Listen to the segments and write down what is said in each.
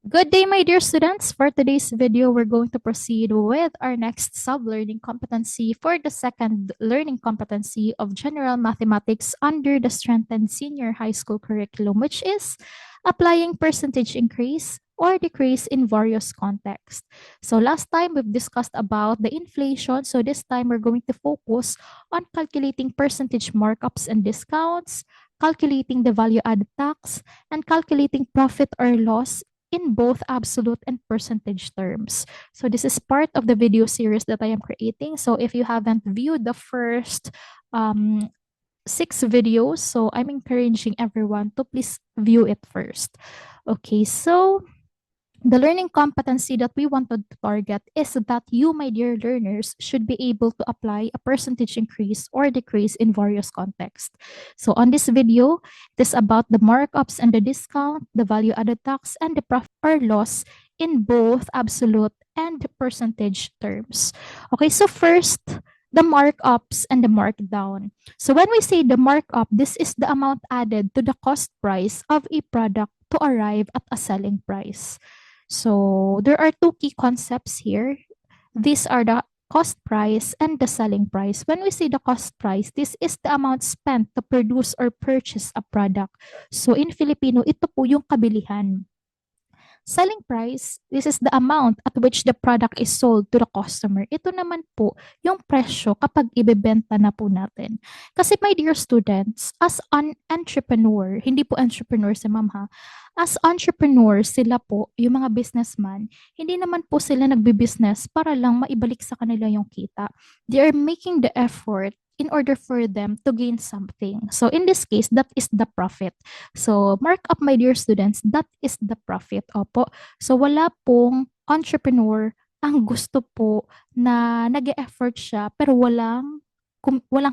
Good day, my dear students. For today's video, we're going to proceed with our next sub-learning competency for the second learning competency of general mathematics under the strengthened senior high school curriculum, which is applying percentage increase or decrease in various contexts. So last time we've discussed about the inflation. So this time we're going to focus on calculating percentage markups and discounts, calculating the value added tax, and calculating profit or loss in both absolute and percentage terms. So this is part of the video series that I am creating. So if you haven't viewed the first um, 6 videos, so I'm encouraging everyone to please view it first. Okay, so the learning competency that we wanted to target is that you, my dear learners, should be able to apply a percentage increase or decrease in various contexts. So on this video, it is about the markups and the discount, the value added tax, and the profit or loss in both absolute and percentage terms. Okay, so first, the markups and the markdown. So when we say the markup, this is the amount added to the cost price of a product to arrive at a selling price. So there are two key concepts here. These are the cost price and the selling price. When we say the cost price, this is the amount spent to produce or purchase a product. So in Filipino, ito po yung kabilihan. Selling price, this is the amount at which the product is sold to the customer. Ito naman po yung presyo kapag ibebenta na po natin. Kasi my dear students, as an entrepreneur, hindi po entrepreneur si ma'am ha, as entrepreneurs, sila po, yung mga businessman, hindi naman po sila nagbi-business para lang maibalik sa kanila yung kita. They are making the effort in order for them to gain something. So in this case, that is the profit. So, mark up my dear students, that is the profit. Opo. So, wala pong entrepreneur ang gusto po na nag-e-effort siya pero walang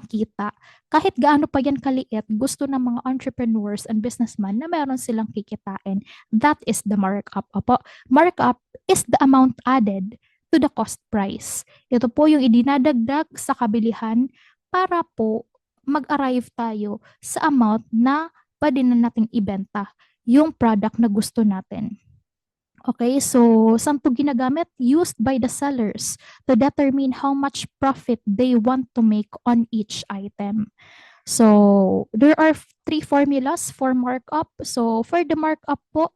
kita. Kahit gaano pa yan kaliit, gusto ng mga entrepreneurs and businessmen na meron silang kikitain. That is the markup. Opo. Markup is the amount added to the cost price. Ito po yung idinadagdag sa kabilihan para po mag-arrive tayo sa amount na pwede na nating ibenta yung product na gusto natin. Okay, so saan to ginagamit? Used by the sellers to determine how much profit they want to make on each item. So, there are 3 formulas for markup. So, for the markup po,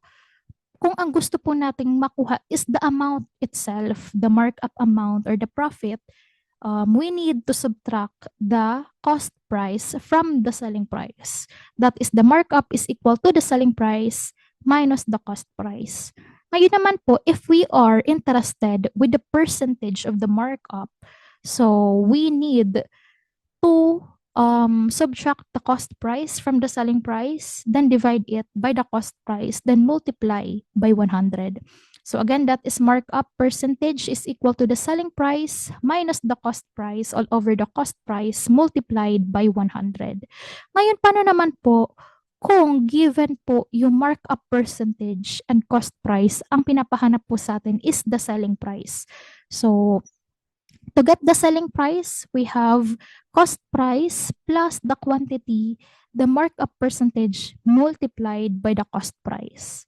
kung ang gusto po nating makuha is the amount itself, the markup amount or the profit, we need to subtract the cost price from the selling price. That is, the markup is equal to the selling price minus the cost price. Ngayon naman po, if we are interested with the percentage of the markup, so we need to subtract the cost price from the selling price, then divide it by the cost price, then multiply by 100. So again, that is markup percentage is equal to the selling price minus the cost price all over the cost price multiplied by 100. Ngayon, paano naman po kung given po yung markup percentage and cost price, ang pinapahanap po sa atin is the selling price. So, to get the selling price, we have cost price plus the quantity, the markup percentage multiplied by the cost price.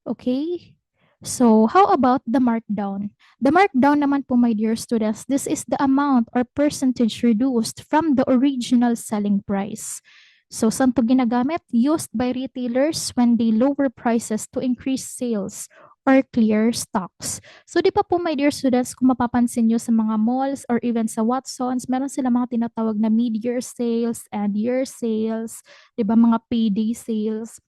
Okay? So, how about the markdown? The markdown naman po, my dear students, this is the amount or percentage reduced from the original selling price. So, saan to ginagamit? Used by retailers when they lower prices to increase sales or clear stocks. So, di pa po, my dear students, kung mapapansin nyo sa mga malls or even sa Watsons, meron sila mga tinatawag na mid-year sales and year sales, di ba, mga payday sales.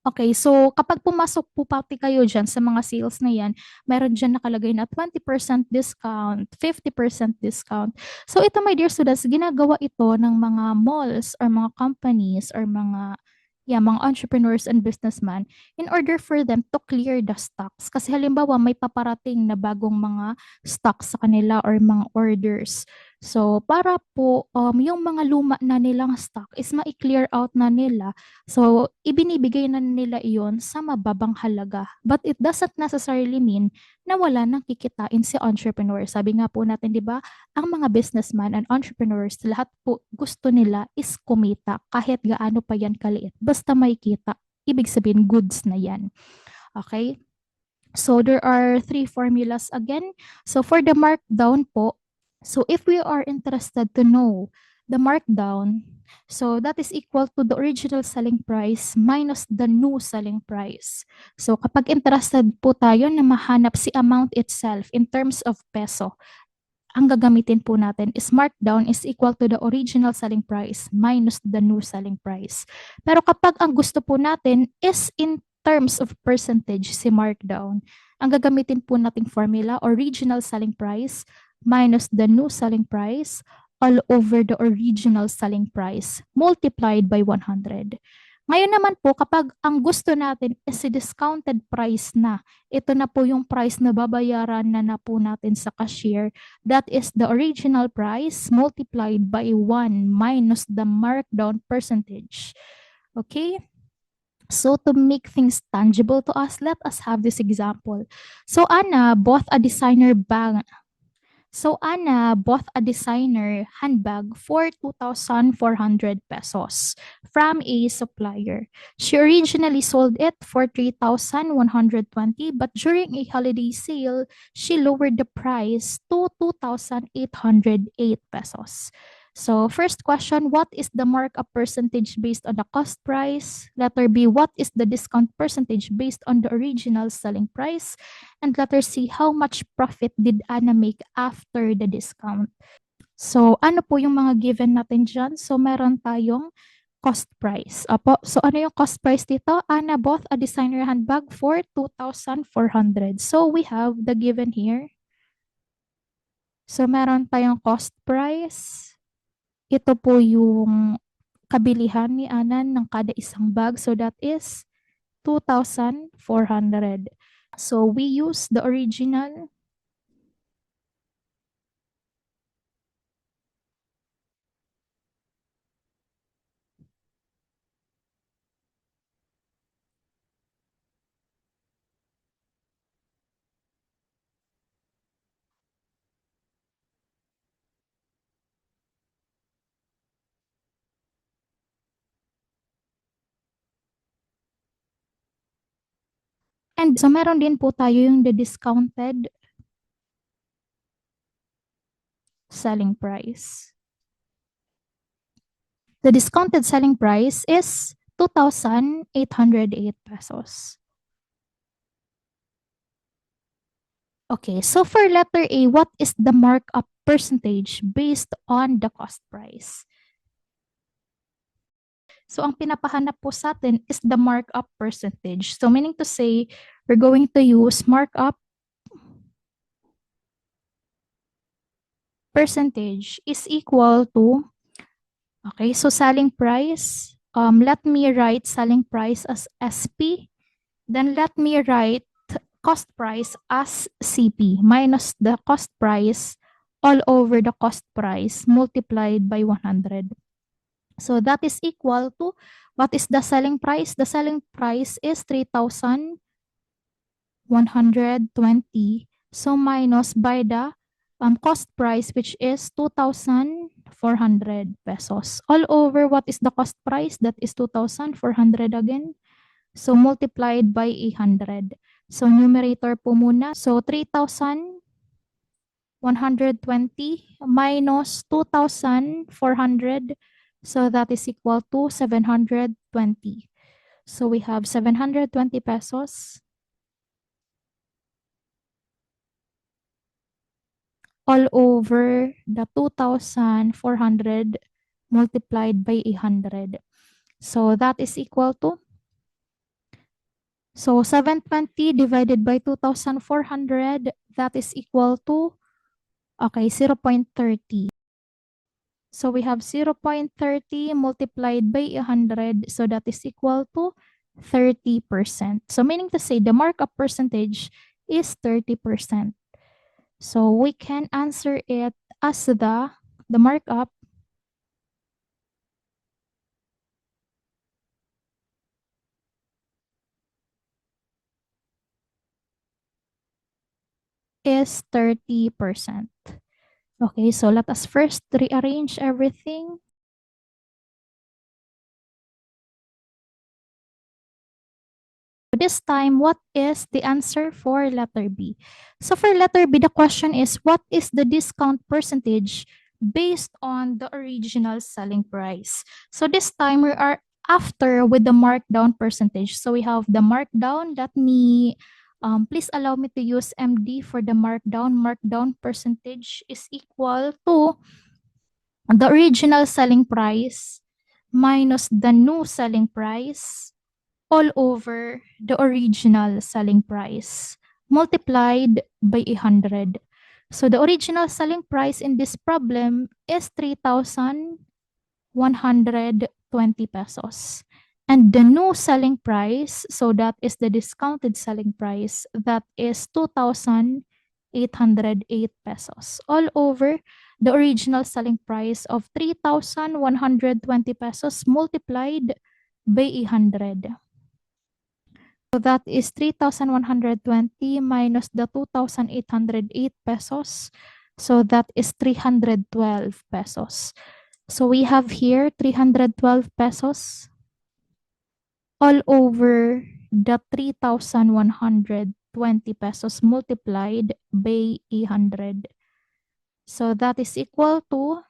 Okay, so kapag pumasok po pati kayo dyan sa mga sales na yan, meron dyan nakalagay na 20% discount, 50% discount. So ito, my dear students, ginagawa ito ng mga malls or mga companies or mga entrepreneurs and businessmen in order for them to clear the stocks. Kasi halimbawa, may paparating na bagong mga stocks sa kanila or mga orders. So, para po yung mga luma na nilang stock is ma-clear out na nila. So, ibinibigay na nila iyon sa mababang halaga. But it doesn't necessarily mean na wala nang kikitain si entrepreneur. Sabi nga po natin, di ba, ang mga businessman and entrepreneurs, lahat po gusto nila is kumita kahit gaano pa yan kaliit. Basta may kita, ibig sabihin goods na yan. Okay? So there are three formulas again. So for the markdown po, so if we are interested to know the markdown, so that is equal to the original selling price minus the new selling price. So kapag interested po tayo na mahanap si amount itself in terms of peso, ang gagamitin po natin is markdown is equal to the original selling price minus the new selling price. Pero kapag ang gusto po natin is in terms of percentage si markdown, ang gagamitin po nating formula, original selling price minus the new selling price all over the original selling price multiplied by 100. Ngayon naman po, kapag ang gusto natin is si discounted price na, ito na po yung price na babayaran na po natin sa cashier, that is the original price multiplied by 1 minus the markdown percentage. Okay? So to make things tangible to us, let us have this example. So Anna bought a designer bag. So Anna bought a designer handbag for 2,400 pesos from a supplier. She originally sold it for 3,120, but during a holiday sale, she lowered the price to 2,808 pesos. So first question, what is the markup percentage based on the cost price? Letter B, what is the discount percentage based on the original selling price? And letter C, how much profit did Anna make after the discount? So, ano po yung mga given natin dyan? So, meron tayong cost price. Apo, so ano yung cost price dito? Anna bought a designer handbag for 2,400. So, we have the given here. So, meron tayong cost price. Ito po yung kabilihan ni Anna ng kada isang bag. So, that is 2,400. So, we use the original. And so meron din po tayo yung the discounted selling price. The discounted selling price is 2,808 pesos. Okay, so for letter A, what is the markup percentage based on the cost price? So ang pinapahanap po sa atin is the markup percentage. So meaning to say, we're going to use markup percentage is equal to, okay, so selling price, let me write selling price as SP, then let me write cost price as CP minus the cost price all over the cost price multiplied by 100. So that is equal to, what is the selling price? The selling price is 3,120. So minus by the cost price, which is 2,400 pesos. All over, what is the cost price? That is 2,400 again. So multiplied by 100. So numerator po muna. So 3,120 minus 2,400. So that is equal to 720. So we have 720 pesos all over the 2,400 multiplied by 100. So that is equal to, so 720 divided by 2,400, that is equal to, okay, 0.30. So we have 0.30 multiplied by 100, so that is equal to 30%. So meaning to say the markup percentage is 30%. So we can answer it as the markup is 30%. Okay, so let us first rearrange everything. this time, what is the answer for letter B? So for letter B, the question is, what is the discount percentage based on the original selling price? So this time we are after with the markdown percentage. So we have the markdown. Let me, please allow me to use MD for the markdown. Markdown percentage is equal to the original selling price minus the new selling price all over the original selling price multiplied by 100. So the original selling price in this problem is 3,120 pesos. And the new selling price, so that is the discounted selling price, that is 2,808 pesos. All over the original selling price of 3,120 pesos multiplied by 100. So that is 3,120 minus the 2,808 pesos. So that is 312 pesos. So we have here 312 pesos all over the 3,120 pesos multiplied by 100. So that is equal to,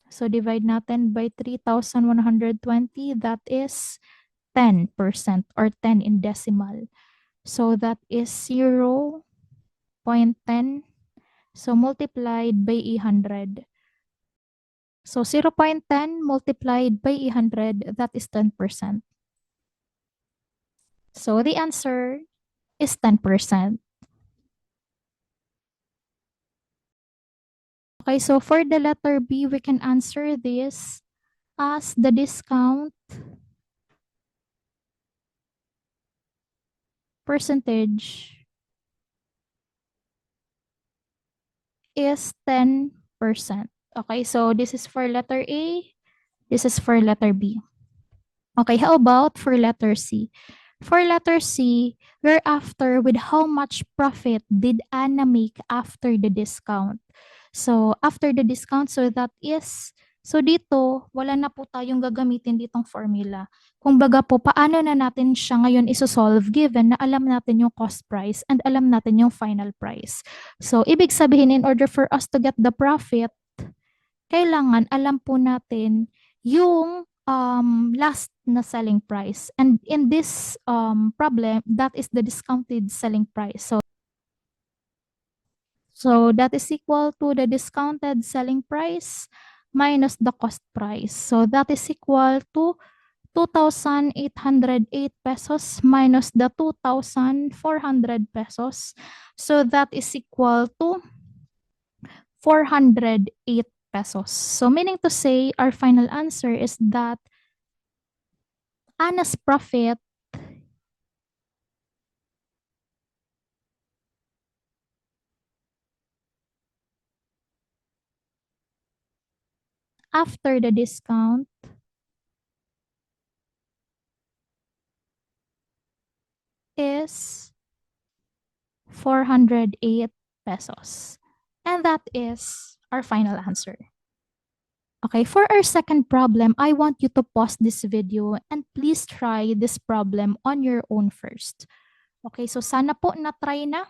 so divide natin by 3,120, that is 10% or 10 in decimal. So that is 0.10. So multiplied by 100. So 0.10 multiplied by 100, that is 10%. So the answer is 10%. Okay, so for the letter B, we can answer this as the discount percentage is 10%. Okay, so this is for letter A, this is for letter B. Okay, how about for letter C? For letter C, we're after with how much profit did Anna make after the discount. So, after the discount, so that is, so dito, wala na po tayong gagamitin ditong formula. Kung baga po, paano na natin siya ngayon isosolve given na alam natin yung cost price and alam natin yung final price. So, ibig sabihin, in order for us to get the profit, kailangan alam po natin yung last na selling price. And in this problem, that is the discounted selling price. So that is equal to the discounted selling price minus the cost price. So that is equal to 2,808 pesos minus the 2,400 pesos. So that is equal to 408 pesos. So meaning to say, our final answer is that Anna's profit after the discount is 408 pesos. And that is our final answer. Okay, for our second problem, I want you to pause this video and please try this problem on your own first. Okay, so sana po na-try na.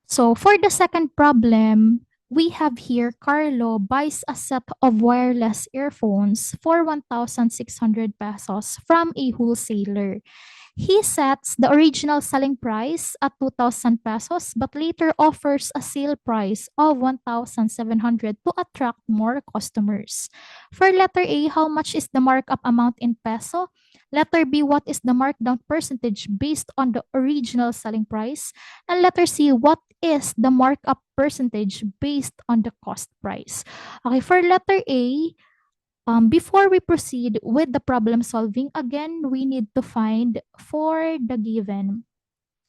So for the second problem, we have here Carlo buys a set of wireless earphones for 1,600 pesos from a wholesaler. He sets the original selling price at 2,000 pesos but later offers a sale price of 1,700 to attract more customers. For letter A, how much is the markup amount in peso? Letter B, what is the markdown percentage based on the original selling price? And letter C, what is the markup percentage based on the cost price? Okay, for letter A, before we proceed with the problem solving, again, we need to find for the given.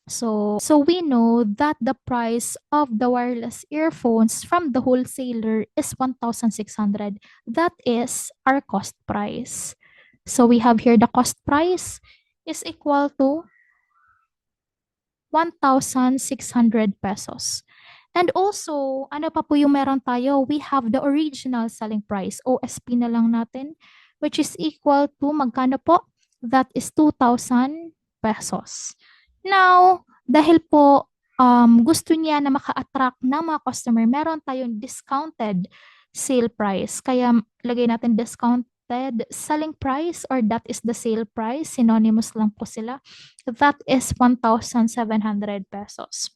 So we know that the price of the wireless earphones from the wholesaler is 1,600. That is our cost price. So we have here the cost price is equal to 1,600 pesos. And also, ano pa po yung meron tayo? We have the original selling price, OSP na lang natin, which is equal to magkano po? That is 2,000 pesos. Now, dahil po gusto niya na maka-attract ng mga customer, meron tayong discounted sale price. Kaya lagay natin discounted selling price or that is the sale price. Synonymous lang po sila. That is 1,700 pesos.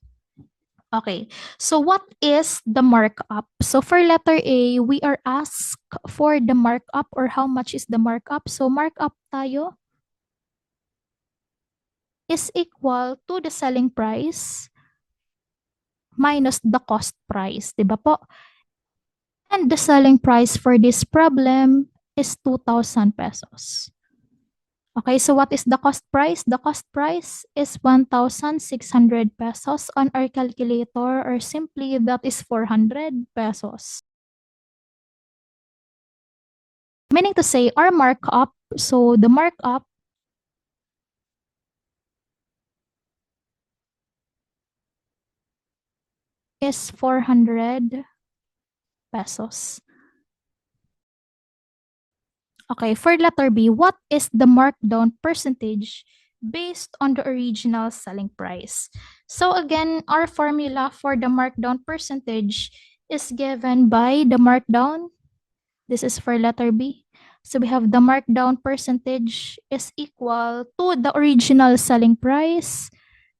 Okay, so what is the markup? So for letter A, we are asked for the markup or how much is the markup. So markup tayo is equal to the selling price minus the cost price, di ba po? And the selling price for this problem is 2,000 pesos. Okay, so what is the cost price? The cost price is 1,600 pesos on our calculator, or simply that is 400 pesos. Meaning to say our markup, so the markup is 400 pesos. Okay, for letter B, what is the markdown percentage based on the original selling price? So again, our formula for the markdown percentage is given by the markdown. This is for letter B. So we have the markdown percentage is equal to the original selling price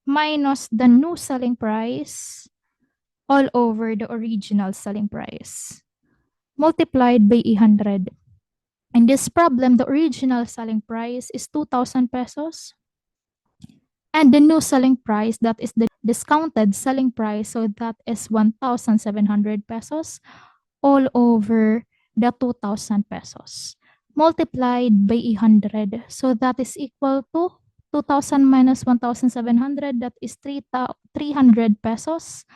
minus the new selling price all over the original selling price multiplied by 100. In this problem, the original selling price is 2,000 pesos. And the new selling price, that is the discounted selling price, so that is 1,700 pesos all over the 2,000 pesos multiplied by 100. So that is equal to 2,000 minus 1,700, that is 300 pesos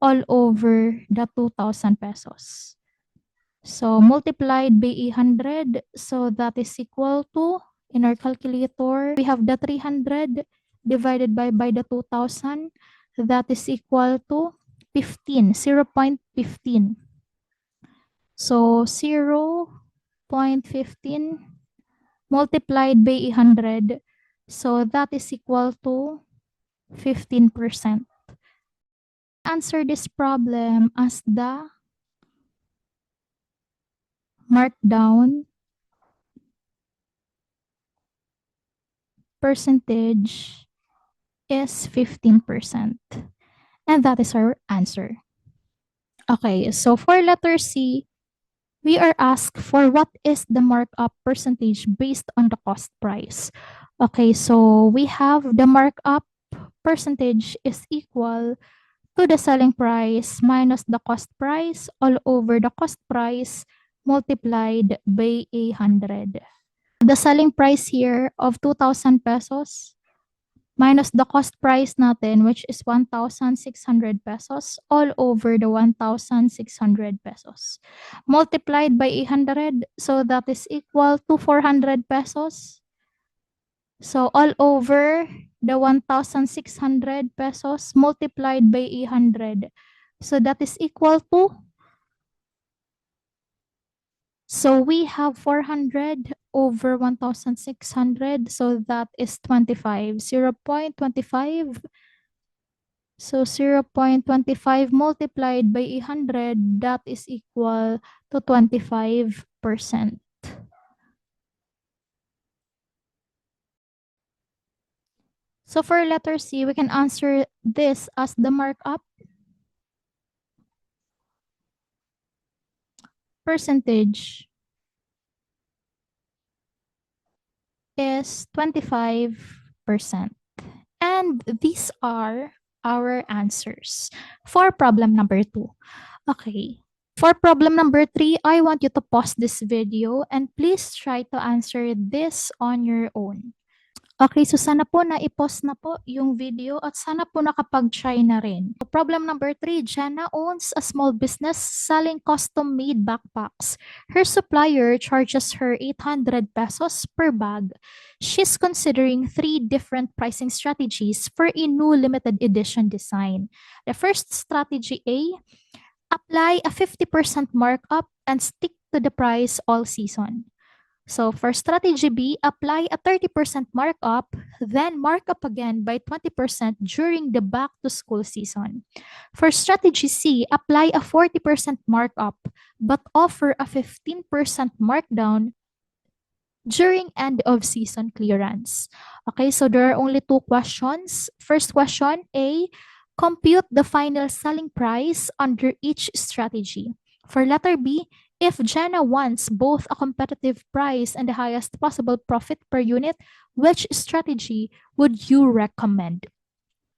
all over the 2,000 pesos. So multiplied by 100, so that is equal to, in our calculator, we have the 300 divided by the 2,000, that is equal to 15, 0.15. So 0.15 multiplied by 100, so that is equal to 15%. Answer this problem as the markdown percentage is 15%. And that is our answer. Okay, so for letter C, we are asked for what is the markup percentage based on the cost price. Okay, so we have the markup percentage is equal to the selling price minus the cost price all over the cost price multiplied by 100. The selling price here of 2,000 pesos minus the cost price natin, which is 1,600 pesos all over the 1,600 pesos multiplied by 100, so that is equal to 400 pesos. So all over the 1,600 pesos multiplied by 100, so that is equal to, so we have 400 over 1,600, so that is 25, 0.25. So 0.25 multiplied by 100, that is equal to 25%. So for letter C, we can answer this as the markup percentage is 25%. And these are our answers for problem number 2. Okay. For problem number 3, I want you to pause this video and please try to answer this on your own. Okay, so sana po na-pause na po yung video at sana po nakapag-try na rin. Problem number 3, Jenna owns a small business selling custom-made backpacks. Her supplier charges her 800 pesos per bag. She's considering 3 different pricing strategies for a new limited edition design. The first strategy A, apply a 50% markup and stick to the price all season. So for strategy B, apply a 30% markup, then mark up again by 20% during the back to school season. For strategy C, apply a 40% markup, but offer a 15% markdown during end of season clearance. Okay, so there are only two questions. First question, A, compute the final selling price under each strategy. For letter B, if Jenna wants both a competitive price and the highest possible profit per unit, which strategy would you recommend?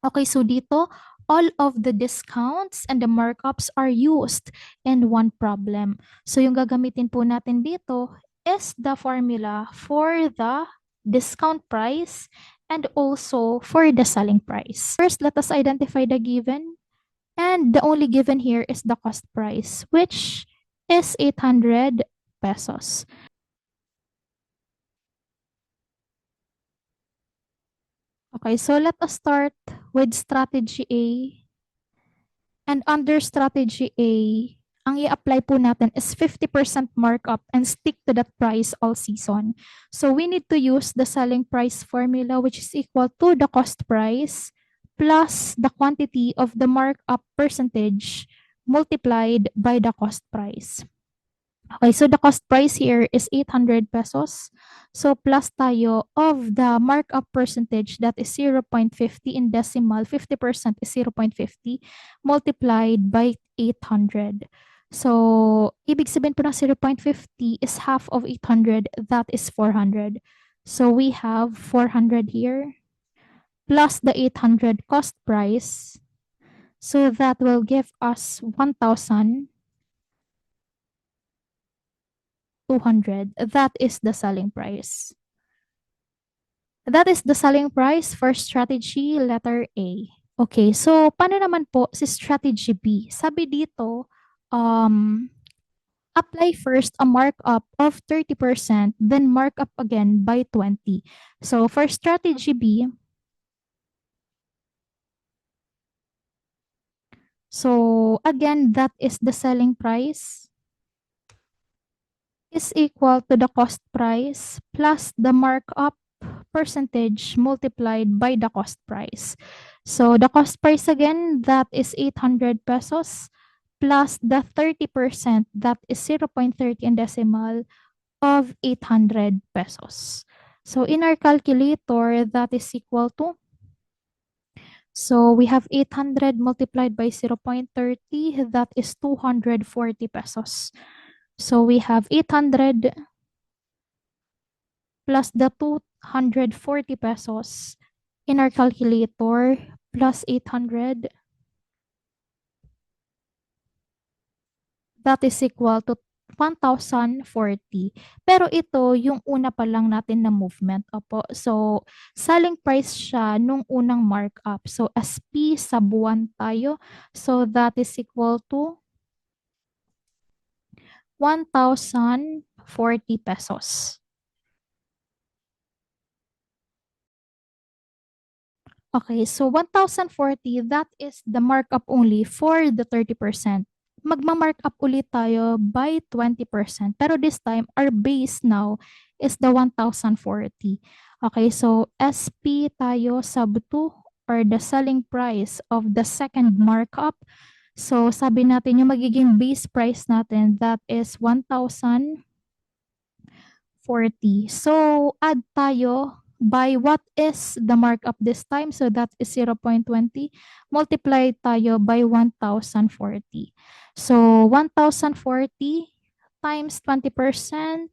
Okay, so dito, all of the discounts and the markups are used in one problem. So yung gagamitin po natin dito is the formula for the discount price and also for the selling price. First, let us identify the given. And the only given here is the cost price, which is 800 pesos. Okay, so let us start with strategy A. And under strategy A, ang i-apply po natin is 50% markup and stick to that price all season. So we need to use the selling price formula, which is equal to the cost price plus the quantity of the markup percentage multiplied by the cost price. Okay, so the cost price here is 800 pesos. So plus tayo of the markup percentage, that is 0.50 in decimal, 50% is 0.50 multiplied by 800. So ibig sabihin po ng 0.50 is half of 800, that is 400. So we have 400 here plus the 800 cost price. So that will give us 1,200. That is the selling price. That is the selling price for strategy letter A. Okay, so paano naman po si strategy B? Sabi dito, apply first a markup of 30%, then markup again by 20. So for strategy B, so again, that is the selling price is equal to the cost price plus the markup percentage multiplied by the cost price. So the cost price again, that is 800 pesos plus the 30%, that is 0.30 in decimal of 800 pesos. So in our calculator, that is equal to, so we have 800 multiplied by 0.30, that is 240 pesos. So we have 800 plus the 240 pesos in our calculator plus 800, that is equal to 1,040. Pero ito, yung una pa lang natin na movement. Opo. So, selling price siya nung unang markup. So, SP sa buwan tayo. So, that is equal to 1,040 pesos. Okay, so 1,040, that is the markup only for the 30%. Magma-markup ulit tayo by 20%. Pero this time, our base now is the 1,040. Okay, so SP tayo sub 2 or the selling price of the second markup. So sabi natin yung magiging base price natin, that is 1,040. So add tayo by what is the markup this time? So that is 0.20. Multiply tayo by 1,040. So 1,040 times 20%.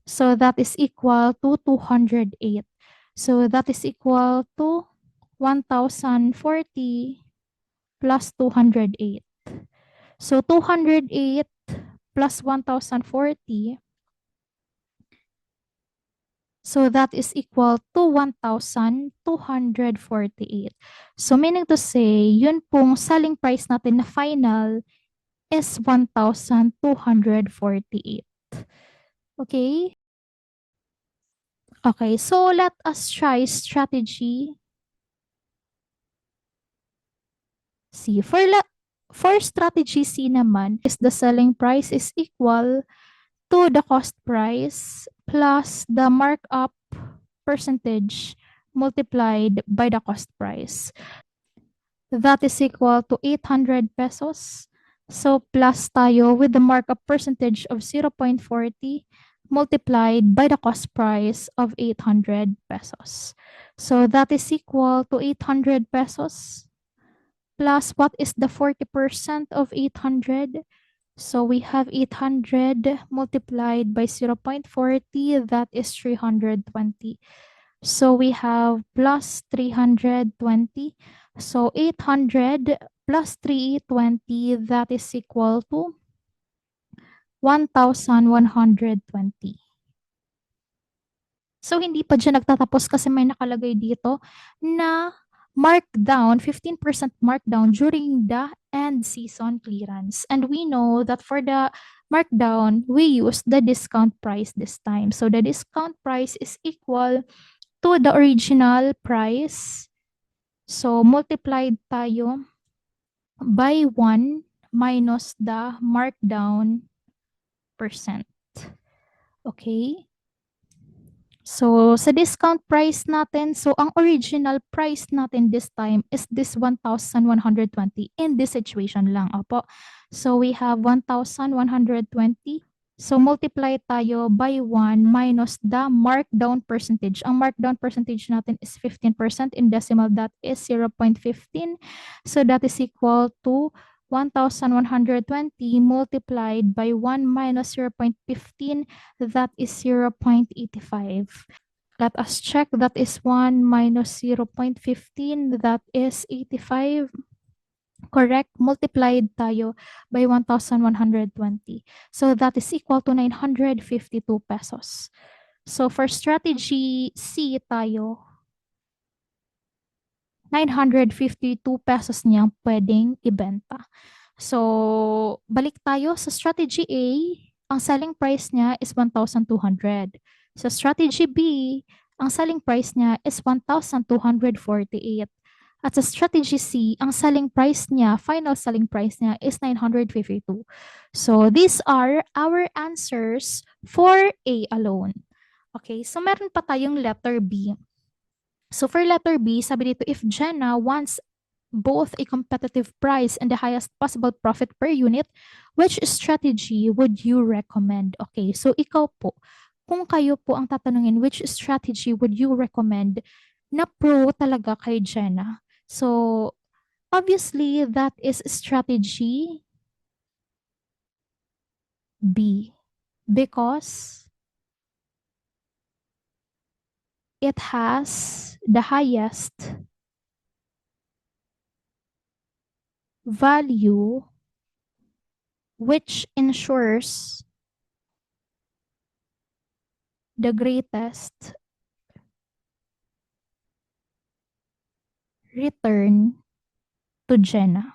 So that is equal to 208. So that is equal to 1,040 plus 208. So 208 plus 1,040. So that is equal to 1,248. So meaning to say, yun pong selling price natin na final is 1,248. Okay? Okay, so let us try strategy C. For strategy C naman, is the selling price is equal to the cost price plus the markup percentage multiplied by the cost price. That is equal to 800 pesos. So plus tayo with the markup percentage of 0.40 multiplied by the cost price of 800 pesos. So that is equal to 800 pesos plus what is the 40% of 800? So we have 800 multiplied by 0.40, that is 320. So we have plus 320. So 800 plus 320, that is equal to 1,120. So hindi pa dyan nagtatapos kasi may nakalagay dito na markdown, 15% markdown during the end season clearance. And we know that for the markdown, we use the discount price this time. So the discount price is equal to the original price. So multiplied tayo by 1 minus the markdown percent. Okay? So, sa discount price natin, so ang original price natin this time is this 1,120 in this situation lang. Opo. So, we have 1,120. So, multiply tayo by 1 minus the markdown percentage. Ang markdown percentage natin is 15%. In decimal, that is 0.15. So, that is equal to 1,120 multiplied by 1 minus 0.15, that is 0.85. Let us check. That is 1 minus 0.15, that is 85. Correct. Multiplied tayo by 1,120. So that is equal to 952 pesos. So for strategy C tayo, 952 pesos niyang pwedeng ibenta. So, balik tayo sa strategy A, ang selling price niya is 1,200. Sa strategy B, ang selling price niya is 1,248. At sa strategy C, ang selling price niya, final selling price niya is 952. So, these are our answers for A alone. Okay, so meron pa tayong letter B. So for letter B, sabi dito, if Jenna wants both a competitive price and the highest possible profit per unit, which strategy would you recommend? Okay, so ikaw po, kung kayo po ang tatanungin, which strategy would you recommend na pro talaga kay Jenna? So, obviously, that is strategy B because it has the highest value which ensures the greatest return to Jenna.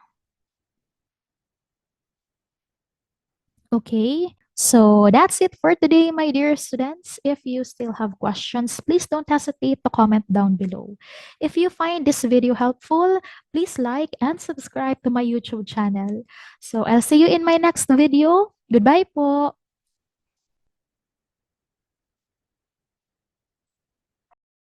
Okay, so that's it for today, my dear students. If you still have questions, please don't hesitate to comment down below. If you find this video helpful, please like and subscribe to my YouTube channel. So I'll see you in my next video. Goodbye po!